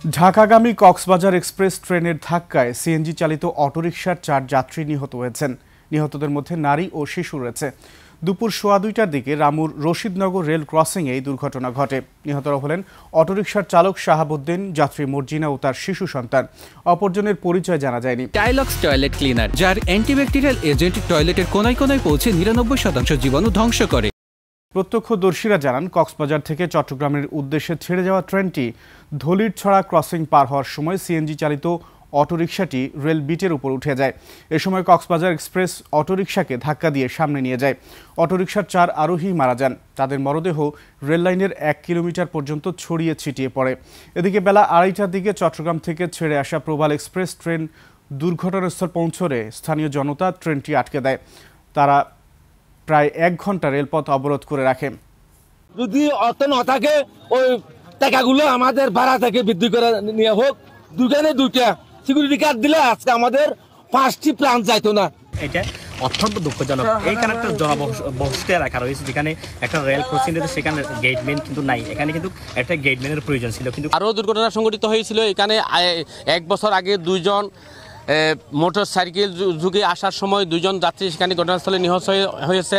ঢাকাগামী Cox's Bazar express ট্রেনের ধাক্কায় CNG চালিত অটোরিকশার 4 যাত্রী নিহত হয়েছেন। নিহতদের মধ্যে নারী ও শিশু রয়েছে। দুপুর 2:15টার দিকে রামুর রশিদনগর রেল ক্রসিংয়ে এই দুর্ঘটনা ঘটে। নিহতরা হলেন অটোরিকশার চালক শাহাবুদ্দিন, যাত্রী মর্জিনা ও তার শিশু সন্তান। অপরজনের পরিচয় জানা যায়নি। টাইলক্স টয়লেট ক্লিনার, যার অ্যান্টিব্যাকটেরিয়াল এজেন্ট টয়লেটের কোনায় কোনায় পৌঁছে 99% জীবাণু ধ্বংস করে। প্রত্যক্ষদর্শীরা জানান, কক্সবাজার থেকে চট্টগ্রামের উদ্দেশ্যে ছেড়ে যাওয়া ট্রেনটি ধলিরছড়া ক্রসিং পার হওয়ার সময় সিএনজি চালিত অটোরিকশাটি রেল বিটের উপর উঠে যায়। এ সময় কক্সবাজার এক্সপ্রেস অটোরিকশাকে ধাক্কা দিয়ে সামনে নিয়ে যায়। অটোরিকশার 4 আরোহী মারা যান। তাদের মরদেহ রেল লাইনের 1 কিলোমিটার পর্যন্ত ছড়িয়ে ছিটিয়ে পড়ে। এদিকে বেলা 2:30টার দিকে চট্টগ্রাম থেকে ছেড়ে আসা প্রবাল এক্সপ্রেস ট্রেন দুর্ঘটনাস্থল পৌঁছলে স্থানীয় জনতা ট্রেনটি আটকে দেয়। তারা প্রায় 1 ঘন্টা রেলপথ অবরোধ করে রাখে। যদি অর্থ না থাকে ওই টাকাগুলো আমাদের ভাড়া থেকে বৃদ্ধি করে নিয়ে হোক। দুইটা সিকিউরিটি গার্ড দিলে আজকে আমাদের 5টি প্ল্যান যাইতো না। এটা অত্যন্ত দুঃখজনক। এইখানে একটা জনবসতি এলাকা রয়েছে, যেখানে একটা রেল ক্রসিং রয়েছে, সেখানে গেটম্যান কিন্তু নাই। এখানে কিন্তু একটা গেটম্যানের প্রয়োজন ছিল। কিন্তু আরও দুর্ঘটনা সংঘটিত হয়েছিল। এখানে 1 বছর আগে 2জন মোটর সাইকেল যুগে আসার সময় 2জন যাত্রী সেখানে ঘটনাস্থলে নিহত হয়েছে।